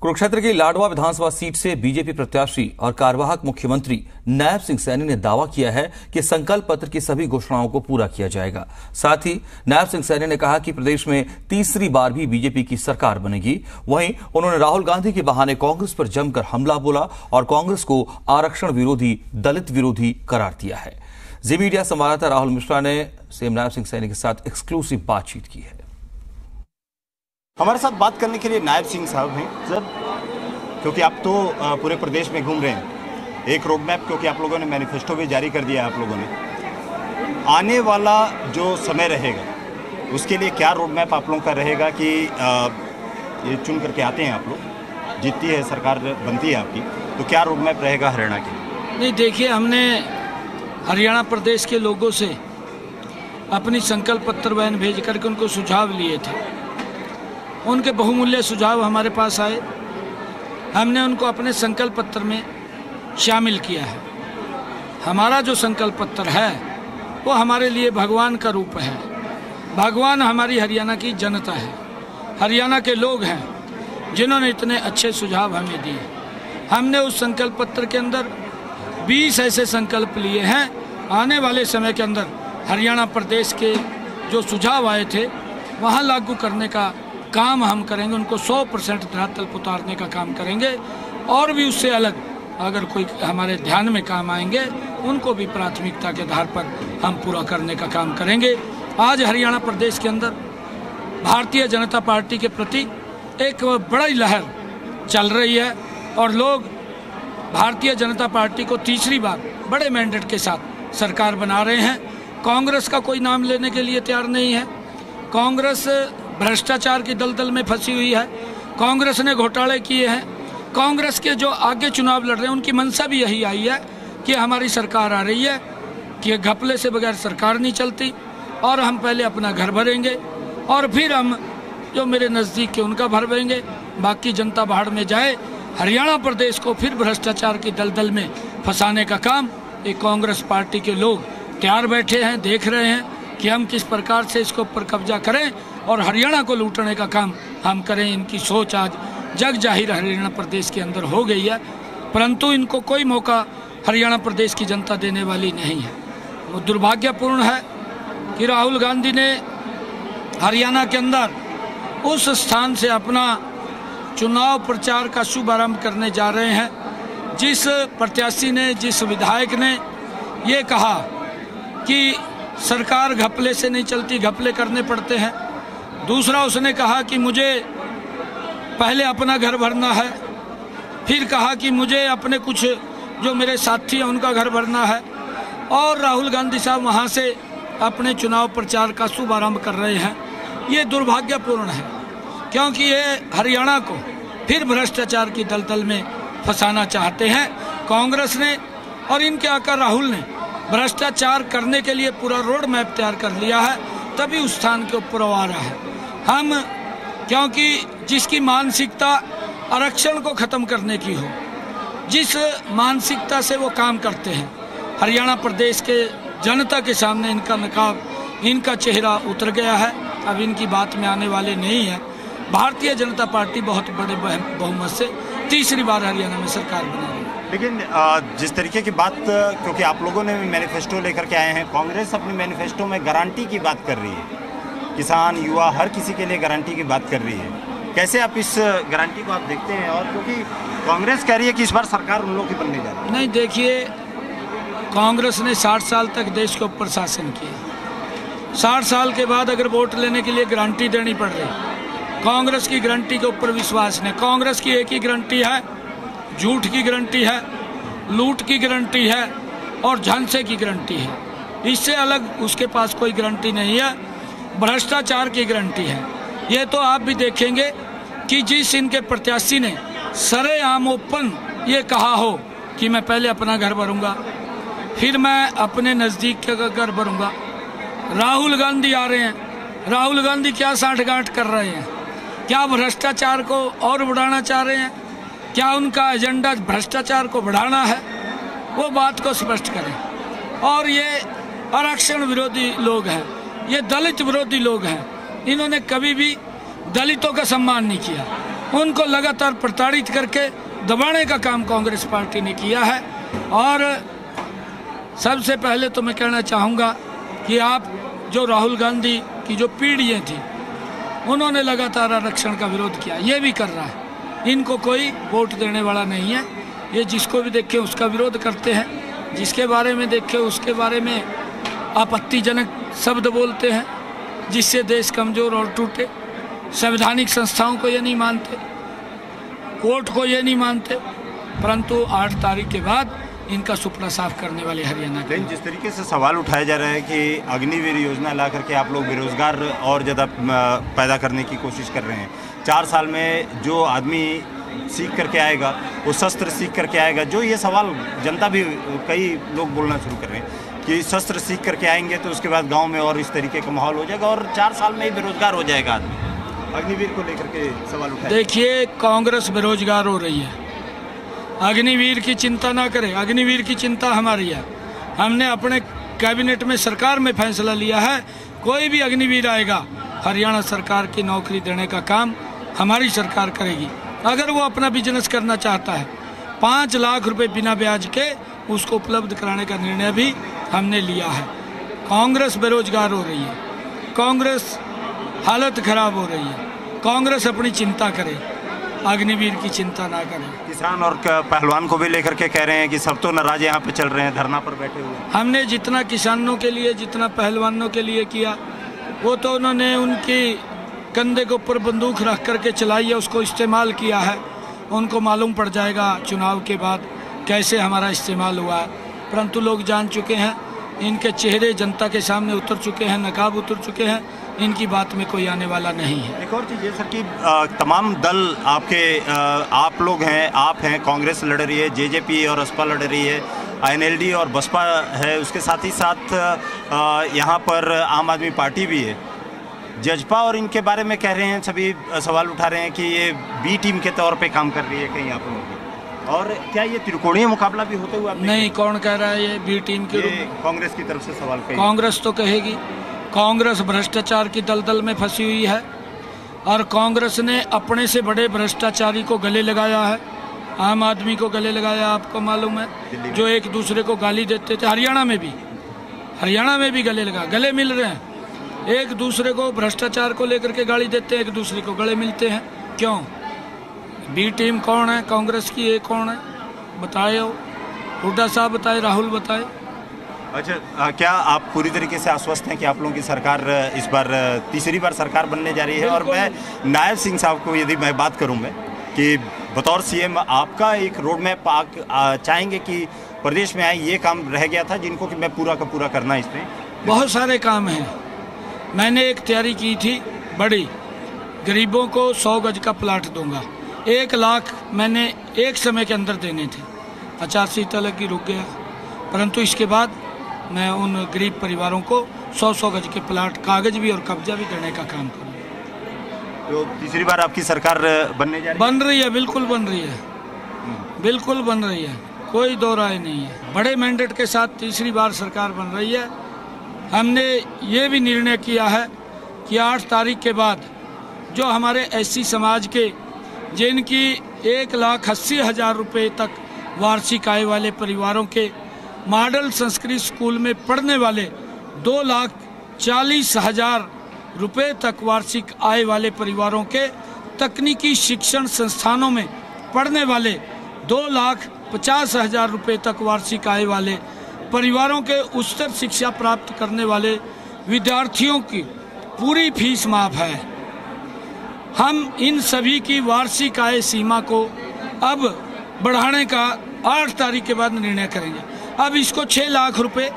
कुरुक्षेत्र की लाडवा विधानसभा सीट से बीजेपी प्रत्याशी और कार्यवाहक मुख्यमंत्री नायब सिंह सैनी ने दावा किया है कि संकल्प पत्र की सभी घोषणाओं को पूरा किया जाएगा। साथ ही नायब सिंह सैनी ने कहा कि प्रदेश में तीसरी बार भी बीजेपी की सरकार बनेगी। वहीं उन्होंने राहुल गांधी के बहाने कांग्रेस पर जमकर हमला बोला और कांग्रेस को आरक्षण विरोधी, दलित विरोधी करार दिया है। जी मीडिया संवाददाता राहुल मिश्रा ने सीएम नायब सिंह सैनी के साथ एक्सक्लूसिव बातचीत की है। हमारे साथ बात करने के लिए नायब सिंह साहब हैं सर, क्योंकि आप तो पूरे प्रदेश में घूम रहे हैं। एक रोड मैप, क्योंकि आप लोगों ने मैनिफेस्टो भी जारी कर दिया है। आप लोगों ने आने वाला जो समय रहेगा उसके लिए क्या रोड मैप आप लोगों का रहेगा कि ये चुन करके आते हैं आप लोग, जीतती है सरकार, बनती है आपकी, तो क्या रोड मैप रहेगा हरियाणा के लिए? नहीं, देखिए, हमने हरियाणा प्रदेश के लोगों से अपनी संकल्प पत्र बयान भेज करके उनको सुझाव लिए थे। उनके बहुमूल्य सुझाव हमारे पास आए, हमने उनको अपने संकल्प पत्र में शामिल किया है। हमारा जो संकल्प पत्र है वो हमारे लिए भगवान का रूप है। भगवान हमारी हरियाणा की जनता है, हरियाणा के लोग हैं जिन्होंने इतने अच्छे सुझाव हमें दिए। हमने उस संकल्प पत्र के अंदर 20 ऐसे संकल्प लिए हैं। आने वाले समय के अंदर हरियाणा प्रदेश के जो सुझाव आए थे वहाँ लागू करने का काम हम करेंगे, उनको 100% धरातल पर उतारने का काम करेंगे। और भी उससे अलग अगर कोई हमारे ध्यान में काम आएंगे उनको भी प्राथमिकता के आधार पर हम पूरा करने का काम करेंगे। आज हरियाणा प्रदेश के अंदर भारतीय जनता पार्टी के प्रति एक बड़ी लहर चल रही है और लोग भारतीय जनता पार्टी को तीसरी बार बड़े मैंडेट के साथ सरकार बना रहे हैं। कांग्रेस का कोई नाम लेने के लिए तैयार नहीं है। कांग्रेस भ्रष्टाचार की दलदल में फंसी हुई है। कांग्रेस ने घोटाले किए हैं। कांग्रेस के जो आगे चुनाव लड़ रहे हैं उनकी मंशा भी यही आई है कि हमारी सरकार आ रही है, कि घपले से बगैर सरकार नहीं चलती और हम पहले अपना घर भरेंगे और फिर हम जो मेरे नज़दीक के उनका भर देंगे, बाकी जनता बाहर में जाए। हरियाणा प्रदेश को फिर भ्रष्टाचार की दलदल में फंसाने का काम ये कांग्रेस पार्टी के लोग तैयार बैठे हैं, देख रहे हैं कि हम किस प्रकार से इसके ऊपर कब्जा करें और हरियाणा को लूटने का काम हम करें। इनकी सोच आज जग जाहिर हरियाणा प्रदेश के अंदर हो गई है, परंतु इनको कोई मौका हरियाणा प्रदेश की जनता देने वाली नहीं है। वो दुर्भाग्यपूर्ण है कि राहुल गांधी ने हरियाणा के अंदर उस स्थान से अपना चुनाव प्रचार का शुभारंभ करने जा रहे हैं जिस प्रत्याशी ने, जिस विधायक ने ये कहा कि सरकार घपले से नहीं चलती, घपले करने पड़ते हैं। दूसरा, उसने कहा कि मुझे पहले अपना घर भरना है, फिर कहा कि मुझे अपने कुछ जो मेरे साथी हैं उनका घर भरना है। और राहुल गांधी साहब वहाँ से अपने चुनाव प्रचार का शुभारंभ कर रहे हैं। ये दुर्भाग्यपूर्ण है क्योंकि ये हरियाणा को फिर भ्रष्टाचार की दलदल में फंसाना चाहते हैं कांग्रेस ने। और इनके आकर राहुल ने भ्रष्टाचार करने के लिए पूरा रोड मैप तैयार कर लिया है, तभी उस स्थान के ऊपर आ रहा है। हम, क्योंकि जिसकी मानसिकता आरक्षण को ख़त्म करने की हो, जिस मानसिकता से वो काम करते हैं, हरियाणा प्रदेश के जनता के सामने इनका नकाब, इनका चेहरा उतर गया है। अब इनकी बात में आने वाले नहीं है। भारतीय जनता पार्टी बहुत बड़े बहुमत से तीसरी बार हरियाणा में सरकार बना रही है। लेकिन जिस तरीके की बात, क्योंकि आप लोगों ने मैनिफेस्टो लेकर के आए हैं, कांग्रेस अपने मैनिफेस्टो में गारंटी की बात कर रही है, किसान, युवा, हर किसी के लिए गारंटी की बात कर रही है। कैसे आप इस गारंटी को आप देखते हैं? और क्योंकि कांग्रेस कह रही है कि इस बार सरकार उन लोगों की बनने जा रही है। नहीं, देखिए, कांग्रेस ने 60 साल तक देश के ऊपर शासन किया। 60 साल के बाद अगर वोट लेने के लिए गारंटी देनी पड़ रही, कांग्रेस की गारंटी के ऊपर विश्वास नहीं। कांग्रेस की एक ही गारंटी है, झूठ की गारंटी है, लूट की गारंटी है और झांसे की गारंटी है। इससे अलग उसके पास कोई गारंटी नहीं है। भ्रष्टाचार की गारंटी है। ये तो आप भी देखेंगे कि जिस इनके प्रत्याशी ने सरेआम ओपन ये कहा हो कि मैं पहले अपना घर भरूंगा, फिर मैं अपने नज़दीक का घर भरूंगा। राहुल गांधी आ रहे हैं। राहुल गांधी क्या साठगांठ कर रहे हैं? क्या भ्रष्टाचार को और बढ़ाना चाह रहे हैं? क्या उनका एजेंडा भ्रष्टाचार को बढ़ाना है? वो बात को स्पष्ट करें। और ये आरक्षण विरोधी लोग हैं, ये दलित विरोधी लोग हैं। इन्होंने कभी भी दलितों का सम्मान नहीं किया। उनको लगातार प्रताड़ित करके दबाने का काम कांग्रेस पार्टी ने किया है। और सबसे पहले तो मैं कहना चाहूँगा कि आप जो राहुल गांधी की जो पीढ़ियाँ थी उन्होंने लगातार आरक्षण का विरोध किया, ये भी कर रहा है। इनको कोई वोट देने वाला नहीं है। ये जिसको भी देखे उसका विरोध करते हैं, जिसके बारे में देखे उसके बारे में आपत्तिजनक शब्द बोलते हैं, जिससे देश कमजोर और टूटे। संवैधानिक संस्थाओं को ये नहीं मानते, कोर्ट को ये नहीं मानते, परंतु 8 तारीख के बाद इनका सुपना साफ करने वाले हरियाणा के। लेकिन जिस तरीके से सवाल उठाया जा रहा है कि अग्निवीर योजना ला करके आप लोग बेरोजगार और ज़्यादा पैदा करने की कोशिश कर रहे हैं। 4 साल में जो आदमी सीख करके आएगा वो शस्त्र सीख करके आएगा, जो ये सवाल जनता भी कई लोग बोलना शुरू कर रहे हैं कि शस्त्र सीख करके आएंगे तो उसके बाद गांव में और इस तरीके का माहौल हो जाएगा और 4 साल में ही बेरोजगार हो जाएगा आदमी। अग्निवीर को लेकर के सवाल उठाया। देखिए, कांग्रेस बेरोजगार हो रही है, अग्निवीर की चिंता ना करें। अग्निवीर की चिंता हमारी है। हमने अपने कैबिनेट में सरकार में फैसला लिया है, कोई भी अग्निवीर आएगा हरियाणा सरकार की नौकरी देने का काम हमारी सरकार करेगी। अगर वो अपना बिजनेस करना चाहता है 5 लाख रुपए बिना ब्याज के उसको उपलब्ध कराने का निर्णय भी हमने लिया है। कांग्रेस बेरोजगार हो रही है, कांग्रेस हालत खराब हो रही है। कांग्रेस अपनी चिंता करे, अग्निवीर की चिंता ना करे। किसान और पहलवान को भी लेकर के कह रहे हैं कि सब तो नाराज यहाँ पे चल रहे हैं, धरना पर बैठे हुए। हमने जितना किसानों के लिए, जितना पहलवानों के लिए किया, वो तो उन्होंने उनकी कंधे के ऊपर बंदूक रख करके चलाई है, उसको इस्तेमाल किया है। उनको मालूम पड़ जाएगा चुनाव के बाद कैसे हमारा इस्तेमाल हुआ है। परंतु लोग जान चुके हैं, इनके चेहरे जनता के सामने उतर चुके हैं, नकाब उतर चुके हैं, इनकी बात में कोई आने वाला नहीं है। एक और चीज़ ये सर कि तमाम दल आपके आप लोग हैं, आप हैं, कांग्रेस लड़ रही है, जेजेपी और बसपा लड़ रही है, INLD और बसपा है, उसके साथ ही साथ यहाँ पर आम आदमी पार्टी भी है। जजपा और इनके बारे में कह रहे हैं, सभी सवाल उठा रहे हैं कि ये बी टीम के तौर पे काम कर रही है कहीं आप लोगों की। और क्या ये त्रिकोणीय मुकाबला भी होते हुए नहीं, कौन कह रहा है ये बी टीम के रूप में? कांग्रेस की तरफ से सवाल कही। कांग्रेस तो कहेगी। कांग्रेस भ्रष्टाचार की दलदल में फंसी हुई है और कांग्रेस ने अपने से बड़े भ्रष्टाचारी को गले लगाया है, आम आदमी को गले लगाया। आपको मालूम है, जो एक दूसरे को गाली देते थे, हरियाणा में भी गले मिल रहे हैं। एक दूसरे को भ्रष्टाचार को लेकर के गाली देते हैं, एक दूसरे को गले मिलते हैं। क्यों? बी टीम कौन है कांग्रेस की? ये कौन है बताए? हुड्डा साहब बताए, राहुल बताए। अच्छा, क्या आप पूरी तरीके से आश्वस्त हैं कि आप लोगों की सरकार इस बार तीसरी बार सरकार बनने जा रही है? और मैं नायब सिंह साहब को यदि मैं बात करूं मैं कि बतौर CM आपका एक रोड मैप चाहेंगे कि प्रदेश में आए, ये काम रह गया था जिनको कि मैं पूरा का पूरा करना है इसमें? बहुत सारे काम हैं। मैंने एक तैयारी की थी बड़ी, गरीबों को 100 गज का प्लाट दूंगा। 1 लाख मैंने एक समय के अंदर देने थे, 85 तक की रुक गया। परंतु इसके बाद मैं उन गरीब परिवारों को 100 गज के प्लाट, कागज भी और कब्जा भी करने का काम करूँगा। तो तीसरी बार आपकी सरकार बनने जा रही है? बन रही है, बिल्कुल बन रही है, बिल्कुल बन रही है, कोई दो राय नहीं है। बड़े मैंडेट के साथ तीसरी बार सरकार बन रही है। हमने ये भी निर्णय किया है कि 8 तारीख के बाद जो हमारे SC समाज के, जिनकी 1,80,000 रुपये तक वार्षिक आय वाले परिवारों के, मॉडल संस्कृत स्कूल में पढ़ने वाले 2,40,000 रुपये तक वार्षिक आय वाले परिवारों के, तकनीकी शिक्षण संस्थानों में पढ़ने वाले 2,50,000 रुपये तक वार्षिक आय वाले परिवारों के उच्चतर शिक्षा प्राप्त करने वाले विद्यार्थियों की पूरी फीस माफ है। हम इन सभी की वार्षिक आय सीमा को अब बढ़ाने का 8 तारीख के बाद निर्णय करेंगे। अब इसको 6 लाख रुपए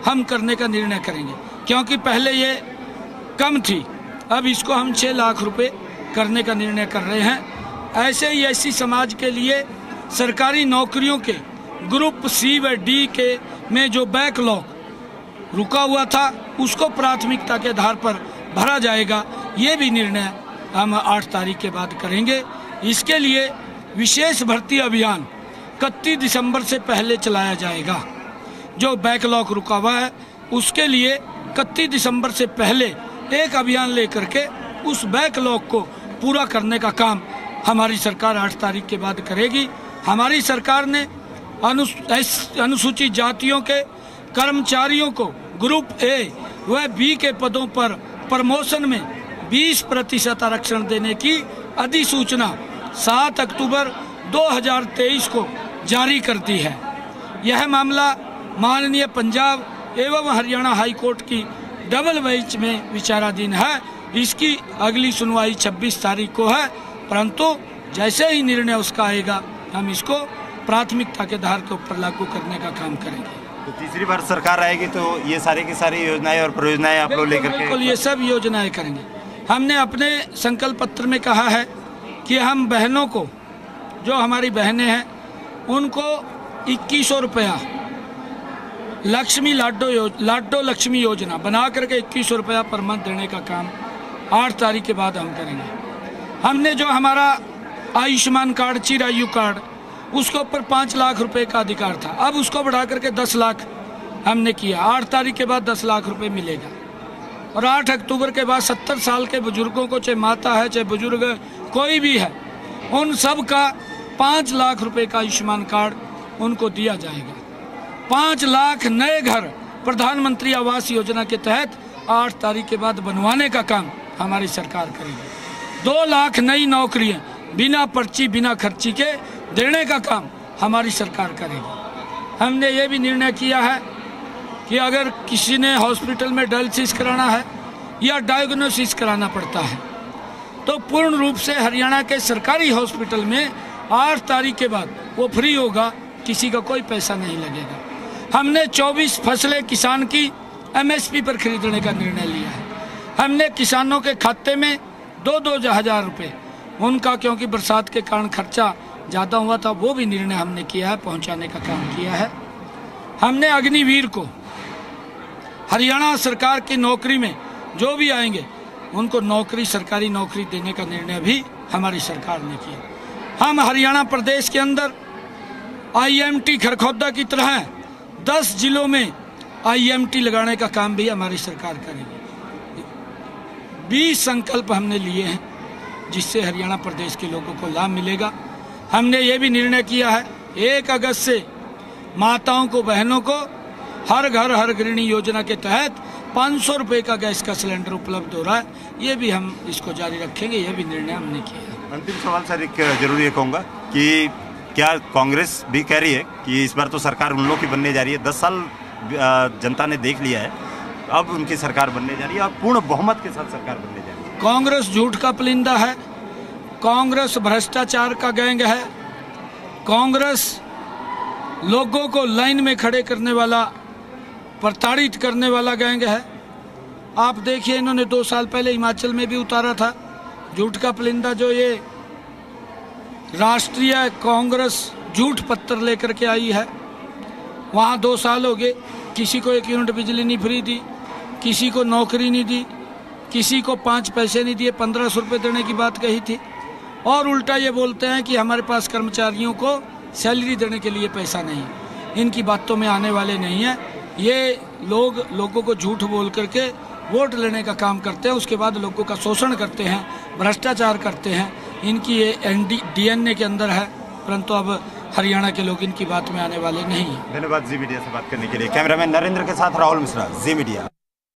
हम करने का निर्णय करेंगे, क्योंकि पहले ये कम थी। अब इसको हम 6 लाख रुपए करने का निर्णय कर रहे हैं। ऐसे ही SC समाज के लिए सरकारी नौकरियों के ग्रुप C व D के में जो बैकलॉग रुका हुआ था, उसको प्राथमिकता के आधार पर भरा जाएगा। ये भी निर्णय हम 8 तारीख के बाद करेंगे। इसके लिए विशेष भर्ती अभियान 31 दिसंबर से पहले चलाया जाएगा। जो बैकलॉग रुका हुआ है उसके लिए 31 दिसंबर से पहले एक अभियान लेकर के उस बैकलॉग को पूरा करने का काम हमारी सरकार 8 तारीख के बाद करेगी। हमारी सरकार ने अनुसूचित जातियों के कर्मचारियों को ग्रुप ए व बी के पदों पर प्रमोशन में 20% आरक्षण देने की अधिसूचना 7 अक्टूबर 2023 को जारी कर दी है। यह मामला माननीय पंजाब एवं हरियाणा हाई कोर्ट की डबल बेंच में विचाराधीन है। इसकी अगली सुनवाई 26 तारीख को है, परंतु जैसे ही निर्णय उसका आएगा हम इसको प्राथमिकता के आधार के ऊपर लागू करने का काम करेंगे। तो तीसरी बार सरकार आएगी तो ये सारी की सारी योजनाएं और परियोजनाएं आप लोग लेकर के बिल्कुल ये सब योजनाएं करेंगे। हमने अपने संकल्प पत्र में कहा है कि हम बहनों को, जो हमारी बहनें हैं, उनको 2100 रुपया लाडो लक्ष्मी योजना बना करके 2100 रुपया पर मंथ देने का काम 8 तारीख के बाद हम करेंगे। हमने जो हमारा आयुष्मान कार्ड, चिरायु कार्ड, उसके ऊपर 5 लाख रुपए का अधिकार था, अब उसको बढ़ा करके 10 लाख हमने किया। 8 तारीख के बाद 10 लाख रुपए मिलेगा और 8 अक्टूबर के बाद 70 साल के बुजुर्गों को, चाहे माता है चाहे बुजुर्ग कोई भी है, उन सब का 5 लाख रुपए का आयुष्मान कार्ड उनको दिया जाएगा। 5 लाख नए घर प्रधानमंत्री आवास योजना के तहत 8 तारीख के बाद बनवाने का काम हमारी सरकार करेगी। 2 लाख नई नौकरियां बिना पर्ची बिना खर्ची के देने का काम हमारी सरकार करेगी। हमने ये भी निर्णय किया है कि अगर किसी ने हॉस्पिटल में डायलिसिस कराना है या डायग्नोसिस कराना पड़ता है तो पूर्ण रूप से हरियाणा के सरकारी हॉस्पिटल में 8 तारीख के बाद वो फ्री होगा, किसी का कोई पैसा नहीं लगेगा। हमने 24 फसलें किसान की MSP पर खरीदने का निर्णय लिया है। हमने किसानों के खाते में 2-2 हजार रुपये उनका, क्योंकि बरसात के कारण खर्चा ज़्यादा हुआ था, वो भी निर्णय हमने किया है, पहुंचाने का काम किया है। हमने अग्निवीर को हरियाणा सरकार की नौकरी में जो भी आएंगे उनको नौकरी, सरकारी नौकरी देने का निर्णय भी हमारी सरकार ने किया। हम हरियाणा प्रदेश के अंदर IMT खरखौदा की तरह 10 जिलों में IMT लगाने का काम भी हमारी सरकार करेगी। 20 संकल्प हमने लिए हैं जिससे हरियाणा प्रदेश के लोगों को लाभ मिलेगा। हमने ये भी निर्णय किया है 1 अगस्त से माताओं को, बहनों को हर घर हर गृहिणी योजना के तहत 500 रुपये का गैस का सिलेंडर उपलब्ध हो रहा है। ये भी हम इसको जारी रखेंगे, ये भी निर्णय हमने किया है। अंतिम सवाल सर, एक जरूर ये कहूँगा कि क्या कांग्रेस भी कह रही है कि इस बार तो सरकार उन लोग की बनने जा रही है, 10 साल जनता ने देख लिया है, अब उनकी सरकार बनने जा रही है और पूर्ण बहुमत के साथ सरकार बनने जा रही है। कांग्रेस झूठ का पुलिंदा है, कांग्रेस भ्रष्टाचार का गैंग है, कांग्रेस लोगों को लाइन में खड़े करने वाला, प्रताड़ित करने वाला गैंग है। आप देखिए, इन्होंने 2 साल पहले हिमाचल में भी उतारा था झूठ का पुलिंदा, जो ये राष्ट्रीय कांग्रेस झूठ पत्र लेकर के आई है। वहाँ 2 साल हो गए, किसी को 1 यूनिट बिजली नहीं फ्री दी, किसी को नौकरी नहीं दी, किसी को 5 पैसे नहीं दिए, 1500 रुपये देने की बात कही थी। और उल्टा ये बोलते हैं कि हमारे पास कर्मचारियों को सैलरी देने के लिए पैसा नहीं है। इनकी बातों में आने वाले नहीं है। ये लोगों को झूठ बोल करके वोट लेने का काम करते हैं, उसके बाद लोगों का शोषण करते हैं, भ्रष्टाचार करते हैं। इनकी ये DNA के अंदर है, परंतु अब हरियाणा के लोग इनकी बात में आने वाले नहीं हैं। धन्यवाद जी मीडिया से बात करने के लिए। कैमरामैन नरेंद्र के साथ राहुल मिश्रा, जी मीडिया।